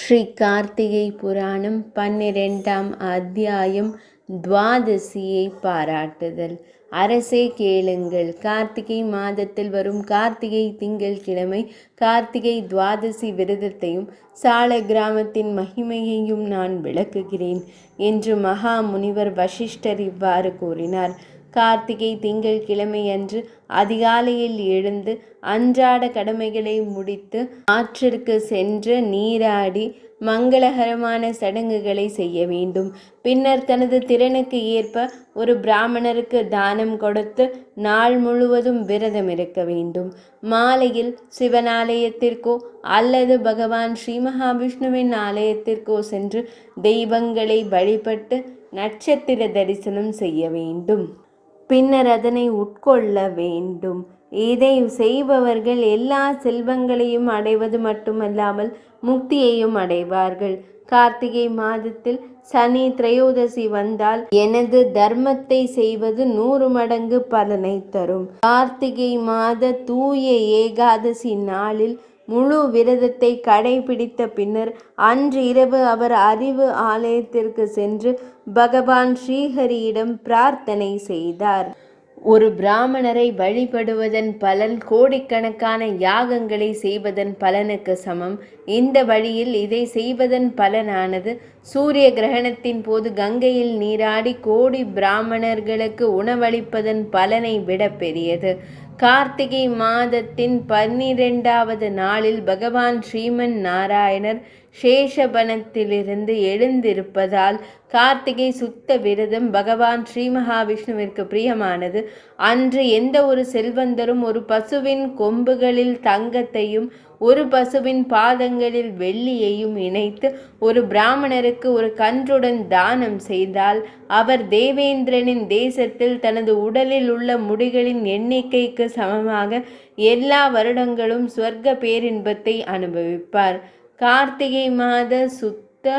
ஸ்ரீ கார்த்திகை புராணம் 12ஆம் அத்தியாயம் துவாதசியை பாராட்டுதல். அரசே கேளுங்கள். கார்த்திகை மாதத்தில் வரும் கார்த்திகை திங்கள் கிழமை கார்த்திகை துவாதசி விரதத்தையும் சால கிராமத்தின் மகிமையையும் நான் விளக்குகிறேன் என்று மகா முனிவர் வசிஷ்டர் இவ்வாறு கூறினார். கார்த்திகை திங்கள் கிழமையன்று அதிகாலையில் எழுந்து அன்றாட கடமைகளை முடித்து ஆற்றிற்கு சென்று நீராடி மங்களகரமான சடங்குகளை செய்ய வேண்டும். பின்னர் தனது திறனுக்கு ஏற்ப ஒரு பிராமணருக்கு தானம் கொடுத்து நாள் முழுவதும் விரதம் இருக்க வேண்டும். மாலையில் சிவனாலயத்திற்கோ அல்லது பகவான் ஸ்ரீ மகாவிஷ்ணுவின் ஆலயத்திற்கோ சென்று தெய்வங்களை வழிபட்டு நட்சத்திர தரிசனம் செய்ய வேண்டும். பின்னர் அதனை உட்கொள்ள வேண்டும். இதை செய்பவர்கள் எல்லா செல்வங்களையும் அடைவது மட்டுமல்லாமல் முக்தியையும் அடைவார்கள். கார்த்திகை மாதத்தில் சனி திரையோதசி வந்தால் எனது தர்மத்தை செய்வது 100 மடங்கு பலனை தரும். கார்த்திகை மாத தூய ஏகாதசி நாளில் முழு விரதத்தை கடைபிடித்த பின்னர் அன்று இரவு அவர் அறிவு ஆலயத்திற்கு சென்று பகவான் ஸ்ரீஹரியிடம் பிரார்த்தனை செய்தார். ஒரு பிராமணரை வழிபடுவதன் பலன் கோடிக்கணக்கான யாகங்களை செய்வதன் பலனுக்கு சமம். இந்த வழியில் இதை செய்வதன் பலனானது சூரிய கிரகணத்தின் போது கங்கையில் நீராடி கோடி பிராமணர்களுக்கு உணவளிப்பதன் பலனை விட பெரியது. கார்த்திகை மாதத்தின் 12வது நாளில் பகவான் ஸ்ரீமன் நாராயணர் சேஷபனத்திலிருந்து எழுந்திருப்பதால் கார்த்திகை சுத்த விரதம் பகவான் ஸ்ரீ மகாவிஷ்ணுவிற்கு பிரியமானது. அன்று எந்த ஒரு செல்வந்தரும் ஒரு பசுவின் கொம்புகளில் தங்கத்தையும் ஒரு பசுவின் பாதங்களில் வெள்ளியையும் இணைத்து ஒரு பிராமணருக்கு ஒரு கன்றுடன் தானம் செய்தால் அவர் தேவேந்திரனின் தேசத்தில் தனது உடலில் உள்ள முடிகளின் எண்ணிக்கைக்கு சமமாக எல்லா வருடங்களும் சொர்க்க பேரின்பத்தை அனுபவிப்பார். கார்த்திகை மாத சுத்த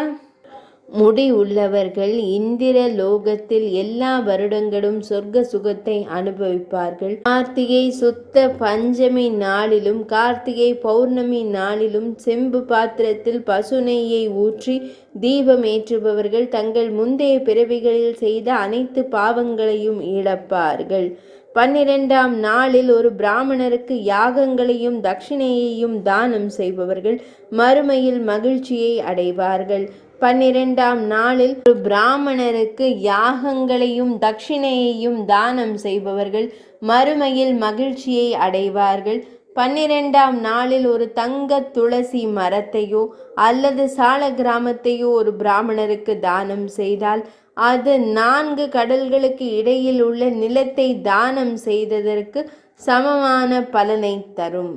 முடி உள்ளவர்கள் இந்திர லோகத்தில் எல்லா வருடங்களும் சொர்க்க சுகத்தை அனுபவிப்பார்கள். கார்த்திகை சுத்த பஞ்சமி நாளிலும் கார்த்திகை பௌர்ணமி நாளிலும் செம்பு பாத்திரத்தில் பசு நெய்யை ஊற்றி தீபம் ஏற்றுபவர்கள் தங்கள் முந்தைய பிறவிகளில் செய்த அனைத்து பாவங்களையும் இழப்பார்கள். 12ஆம் நாளில் ஒரு பிராமணருக்கு யாகங்களையும் தட்சிணையையும் தானம் செய்பவர்கள் மறுமையில் மகிழ்ச்சியை அடைவார்கள். 12ஆம் நாளில் ஒரு பிராமணருக்கு யாகங்களையும் தட்சிணையையும் தானம் செய்பவர்கள் மறுமையில் மகிழ்ச்சியை அடைவார்கள். 12ஆம் நாளில் ஒரு தங்க துளசி மரத்தையோ அல்லது சால கிராமத்தையோ ஒரு பிராமணருக்கு தானம் செய்தால் அது 4 கடல்களுக்கு இடையில் உள்ள நிலத்தை தானம் செய்ததற்கு சமமான பலனை தரும்.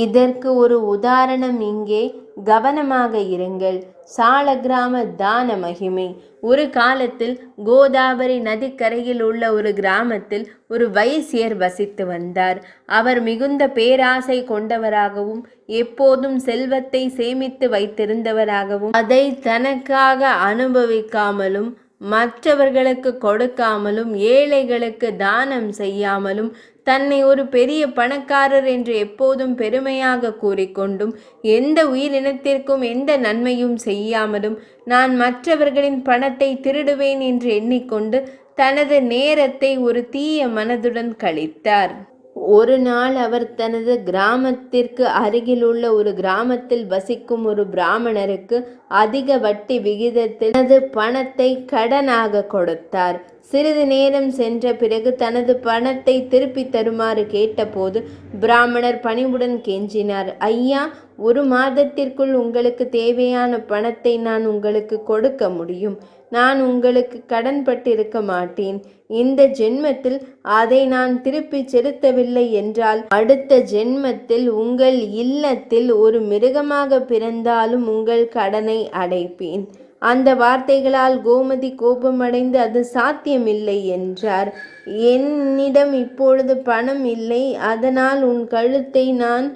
இதற்கு ஒரு உதாரணம் இங்கே. கவனமாக இருங்கள். சால கிராம தான மகிமை. ஒரு காலத்தில் கோதாவரி நதிக்கரையில் உள்ள ஒரு கிராமத்தில் ஒரு வைசியர் வசித்து வந்தார். அவர் மிகுந்த பேராசை கொண்டவராகவும் எப்போதும் செல்வத்தை சேமித்து வைத்திருந்தவராகவும் அதை தனக்காக அனுபவிக்காமலும் மற்றவர்களுக்கு கொடுக்காமலும் ஏழைகளுக்கு தானம் செய்யாமலும் தன்னை ஒரு பெரிய பணக்காரர் என்று எப்போதும் பெருமையாக கூறிக்கொண்டும் எந்த உயிரினத்திற்கும் எந்த நன்மையும் செய்யாமலும் நான் மற்றவர்களின் பணத்தை திருடுவேன் என்று எண்ணிக்கொண்டு தனது நேரத்தை ஒரு தீய மனதுடன் கழித்தார். ஒரு நாள் அவர் தனது கிராமத்திற்கு அருகிலுள்ள ஒரு கிராமத்தில் வசிக்கும் ஒரு பிராமணருக்கு அதிக வட்டி விகிதத்தில் தனது பணத்தை கடனாக கொடுத்தார். சிறிது நேரம் சென்ற பிறகு தனது பணத்தை திருப்பி தருமாறு கேட்டபோது பிராமணர் பணிவுடன் கெஞ்சினார். ஐயா, 1 மாதத்திற்குள் உங்களுக்கு தேவையான பணத்தை நான் உங்களுக்கு கொடுக்க முடியும். நான் உங்களுக்கு கடன்பட்டிருக்க மாட்டேன். இந்த ஜென்மத்தில் அதை நான் திருப்பி செலுத்தவில்லை என்றால் அடுத்த ஜென்மத்தில் உங்கள் இல்லத்தில் ஒரு மிருகமாக பிறந்தாலும் உங்கள் கடனை அடைப்பேன். அந்த வார்த்தைகளால் கோமதி கோபமடைந்து அது சாத்தியமில்லை என்றார். என்னிடம் இப்பொழுது பணம் இல்லை, அதனால் உன் கழுத்தை நான்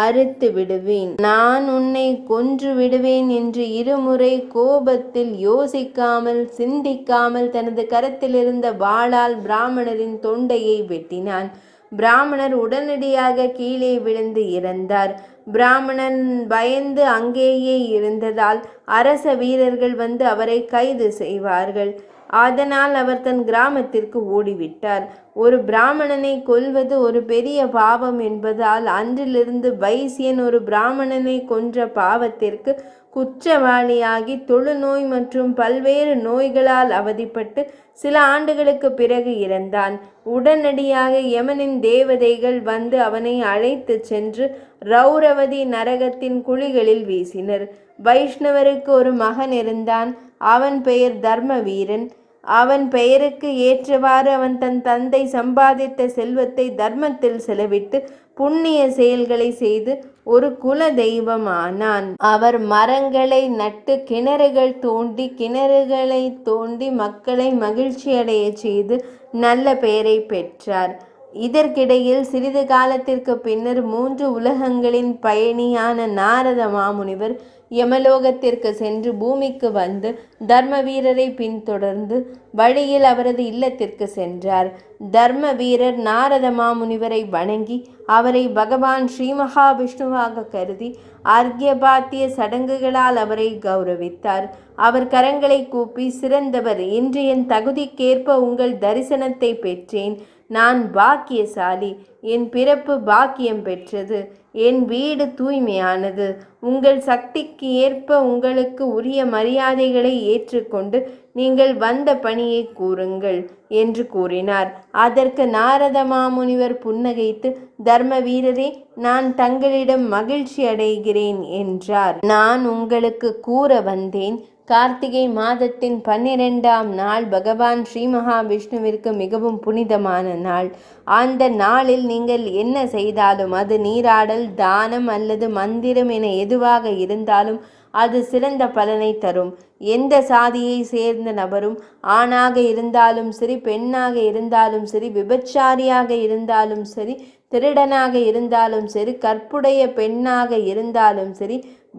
அறுத்து விடுவேன். நான் உன்னை கொன்று விடுவேன் என்று இருமுறை கோபத்தில் யோசிக்காமல் சிந்திக்காமல் தனது கரத்தில் இருந்த வாளால் பிராமணரின் தொண்டையை வெட்டினான். பிராமணர் உடனடியாக கீழே விழுந்து இறந்தார். பிராமணன் பயந்து அங்கேயே இருந்ததால் அரச வீரர்கள் வந்து அவரை கைது செய்வார்கள். அதனால் அவர் தன் கிராமத்திற்கு ஓடிவிட்டார். ஒரு பிராமணனை கொல்வது ஒரு பெரிய பாவம் என்பதால் அன்றிலிருந்து வைசியன் ஒரு பிராமணனை கொன்ற பாவத்திற்கு குற்றவாளியாகி தொழுநோய் மற்றும் பல்வேறு நோய்களால் அவதிப்பட்டு சில ஆண்டுகளுக்கு பிறகு இறந்தான். உடனடியாக யமனின் தேவதைகள் வந்து அவனை அழைத்து சென்று ரௌரவதி நரகத்தின் குழிகளில் வீசினர். வைஷ்ணவருக்கு ஒரு மகன் இருந்தான். அவன் பெயர் தர்மவீரன். அவன் பெயருக்கு ஏற்றவாறு அவன் தன் தந்தை சம்பாதித்த செல்வத்தை தர்மத்தில் செலவிட்டு புண்ணிய செயல்களை செய்து ஒரு குல தெய்வமானான். அவர் மரங்களை நட்டு கிணறுகளை தோண்டி மக்களை மகிழ்ச்சியடைய செய்து நல்ல பெயரை பெற்றார். இதற்கிடையில் சிறிது காலத்திற்கு பின்னர் 3 உலகங்களின் பயணியான நாரத மாமுனிவர் யமலோகத்திற்கு சென்று பூமிக்கு வந்து தர்மவீரரை பின்தொடர்ந்து வழியில் அவரது இல்லத்திற்கு சென்றார். தர்மவீரர் நாரத மாமுனிவரை வணங்கி அவரை பகவான் ஸ்ரீ மகாவிஷ்ணுவாக கருதி அர்க்யபாத்திய சடங்குகளால் அவரை கௌரவித்தார். அவர் கரங்களை கூப்பி, சிறந்தவர், இன்று என் தகுதிக்கேற்ப உங்கள் தரிசனத்தை பெற்றேன். நான் பாக்கியசாலி. என் பிறப்பு பாக்கியம் பெற்றது. என் வீடு தூய்மையானது. உங்கள் சக்திக்கு ஏற்ப உங்களுக்கு உரிய மரியாதைகளை ஏற்றுக்கொண்டு நீங்கள் வந்த பணியை கூறுங்கள் என்று கூறினார். அதற்கு நாரத மாமுனிவர் புன்னகைத்து, தர்மவீரரே, நான் தங்களிடம் மகிழ்ச்சி அடைகிறேன் என்றார். நான் உங்களுக்கு கூற வந்தேன். கார்த்திகை மாதத்தின் 12ஆம் நாள் பகவான் ஸ்ரீ மகாவிஷ்ணுவிற்கு மிகவும் புனிதமான நாள். அந்த நாளில் நீங்கள் என்ன செய்தாலும், அது நீராடல், தானம் அல்லது மந்திரம் என எதுவாக இருந்தாலும் அது சிறந்த பலனை தரும். எந்த சாதியை சேர்ந்த நபரும், ஆணாக இருந்தாலும் சரி, பெண்ணாக இருந்தாலும் சரி, விபச்சாரியாக இருந்தாலும் சரி, திருடனாக இருந்தாலும் சரி, கற்புடைய பெண்ணாக இருந்தாலும் சரி,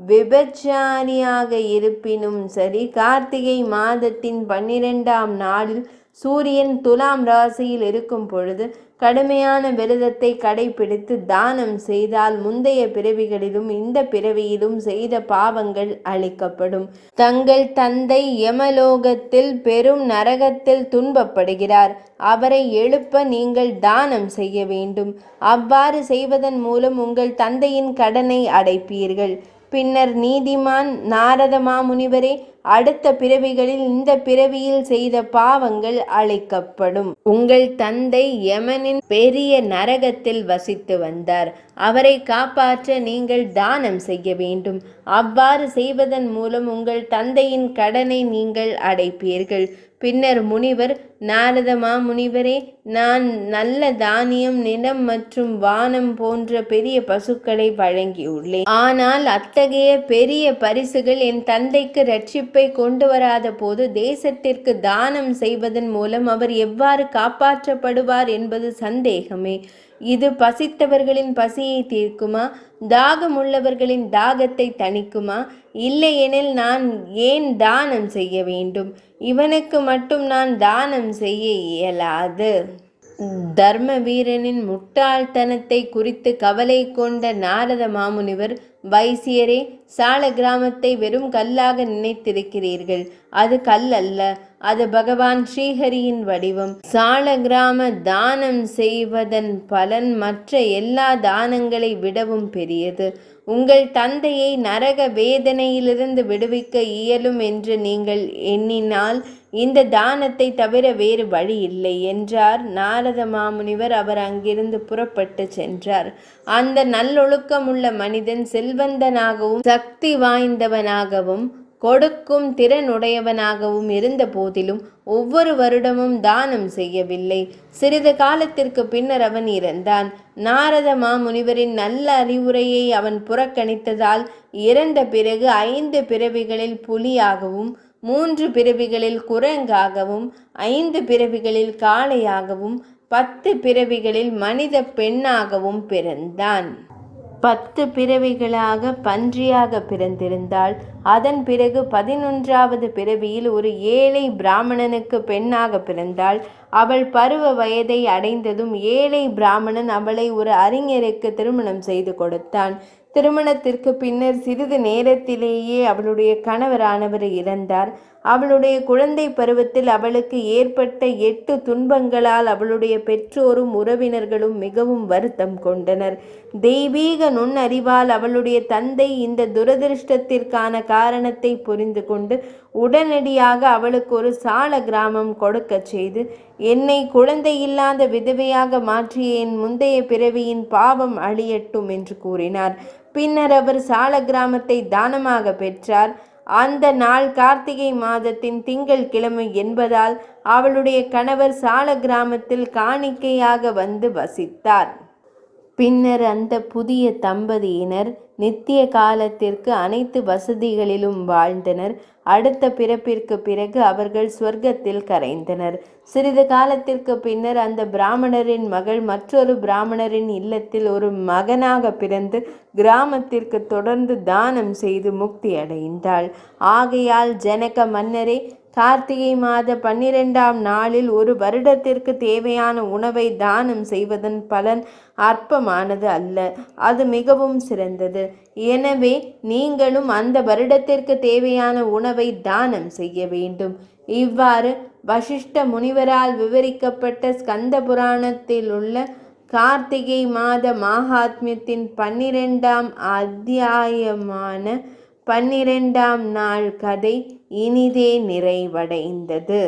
விபச்சாரியாக இருப்பினும் சரி, கார்த்திகை மாதத்தின் 12ஆம் நாளில் சூரியன் துலாம் ராசியில் இருக்கும் பொழுது கடுமையான விரதத்தை கடைபிடித்து தானம் செய்தால் முந்தைய பிறவிகளிலும் இந்த பிறவியிலும் செய்த பாவங்கள் அழிக்கப்படும். தங்கள் தந்தை யமலோகத்தில் பெரும் நரகத்தில் துன்பப்படுகிறார். அவரை எழுப்ப நீங்கள் தானம் செய்ய வேண்டும். அவ்வாறு செய்வதன் மூலம் உங்கள் தந்தையின் கடனை அடைப்பீர்கள். பின்னர் நீதிமான் நாரத மாமுனிவரே, அடுத்த பிறவிகளில் இந்த பிறவியில் செய்த பாவங்கள் அழிக்கப்படும். உங்கள் தந்தை யமனின் பெரிய நரகத்தில் வசித்து வந்தார். அவரை காப்பாற்ற நீங்கள் தானம் செய்ய வேண்டும். அவ்வாறு செய்வதன் மூலம் உங்கள் தந்தையின் கடனை நீங்கள் அடைப்பீர்கள். பின்னர் முனிவர், நாரத மாமுனிவரே, நான் நல்ல தானியம், நிலம் மற்றும் வானம் போன்ற பெரிய பசுக்களை வழங்கியுள்ளேன். ஆனால் அத்தகைய பெரிய பரிசுகள் என் தந்தைக்கு ரட்சிப்பை கொண்டு வராத போது தேசத்திற்கு தானம் செய்வதன் மூலம் அவர் எவ்வாறு காப்பாற்றப்படுவார் என்பது சந்தேகமே. இது பசித்தவர்களின் பசியை தீர்க்குமா? தாகமுள்ளவர்களின் தாகத்தை தணிக்குமா? இல்லையெனில் நான் ஏன் தானம் செய்ய வேண்டும்? இவனுக்கு மட்டும் நான் தானம் செய்ய இயலாது. தர்மவீரனின் முட்டாள்தனத்தை குறித்து கவலை கொண்ட நாரத மாமுனிவர், வைசியரே, சால கிராமத்தை வெறும் கல்லாக நினைத்திருக்கிறீர்கள். அது கல் அல்ல, அது பகவான் ஸ்ரீஹரியின் வடிவம். சால கிராம தானம் செய்வதன் பலன் மற்ற எல்லா தானங்களை விடவும் பெரியது. உங்கள் தந்தையை நரக வேதனையிலிருந்து விடுவிக்க இயலும் என்று நீங்கள் எண்ணினால் இந்த தானத்தை தவிர வேறு வழி இல்லை என்றார் நாரத மாமுனிவர். அவர் அங்கிருந்து புறப்பட்டு சென்றார். அந்த நல்லொழுக்கமுள்ள மனிதன் செல்வந்தனாகவும் சக்தி வாய்ந்தவனாகவும் கொடுக்கும் திறனுடையவனாகவும் இருந்த போதிலும் ஒவ்வொரு வருடமும் தானம் செய்யவில்லை. சிறிது காலத்திற்கு பின்னர் அவன் இறந்தான். நாரத மாமுனிவரின் நல்ல அறிவுரையை அவன் புறக்கணித்ததால் இறந்த பிறகு 5 பிறவிகளில் புலியாகவும், 3 பிறவிகளில் குரங்காகவும், 5 பிறவிகளில் காளையாகவும், 10 பிறவிகளில் மனித பெண்ணாகவும் பிறந்தான். 10 பிறவிகளாக பன்றியாக பிறந்திருந்தாள். அதன் பிறகு 11வது பிறவியில் ஒரு ஏழை பிராமணனுக்கு பெண்ணாக பிறந்தாள். அவள் பருவ வயதை அடைந்ததும் ஏழை பிராமணன் அவளை ஒரு அறிஞருக்கு திருமணம் செய்து கொடுத்தான். திருமணத்திற்கு பின்னர் சிறிது நேரத்திலேயே அவளுடைய கணவரானவர் இறந்தார். அவளுடைய குழந்தை பருவத்தில் அவளுக்கு ஏற்பட்ட 8 துன்பங்களால் அவளுடைய பெற்றோரும் உறவினர்களும் மிகவும் வருத்தம் கொண்டனர். தெய்வீக நுண்ணறிவால் அவளுடைய தந்தை இந்த துரதிருஷ்டத்திற்கான காரணத்தை புரிந்து கொண்டு உடனடியாக அவளுக்கு ஒரு சால கிராமம் கொடுக்கச் செய்து, என்னை குழந்தையில்லாத விதவையாக மாற்றிய என் முந்தைய பிறவியின் பாவம் அழியட்டும் என்று கூறினார். பின்னர் அவர் சால கிராமத்தை தானமாக பெற்றார். அந்த நாள் கார்த்திகை மாதத்தின் திங்கள் கிழமை என்பதால் அவளுடைய கணவர் சால கிராமத்தில் காணிக்கையாக வந்து வசித்தார். பின்னர் அந்த புதிய தம்பதியினர் நித்திய காலத்திற்கு அனைத்து வசதிகளிலும் வாழ்ந்தனர். அடுத்த பிறப்பிற்கு பிறகு அவர்கள் சொர்க்கத்தில் கரைந்தனர். சிறிது காலத்திற்கு பின்னர் அந்த பிராமணரின் மகள் மற்றொரு பிராமணரின் இல்லத்தில் ஒரு மகனாக பிறந்து கிராமத்திற்கு தொடர்ந்து தானம் செய்து முக்தி அடைந்தாள். ஆகையால் ஜனக மன்னரே, கார்த்திகை மாத 12ஆம் நாளில் ஒரு வருடத்திற்கு தேவையான உணவை தானம் செய்வதன் பலன் அற்பமானது அல்ல, அது மிகவும் சிறந்தது. எனவே நீங்களும் அந்த வருடத்திற்கு தேவையான உணவை தானம் செய்ய வேண்டும். இவ்வாறு வசிஷ்ட முனிவரால் விவரிக்கப்பட்ட ஸ்கந்த புராணத்திலுள்ள கார்த்திகை மாத மாகாத்மியத்தின் 12ஆம் அத்தியாயமான 12ஆம் நாள் கதை இனிதே நிறைவடைந்தது.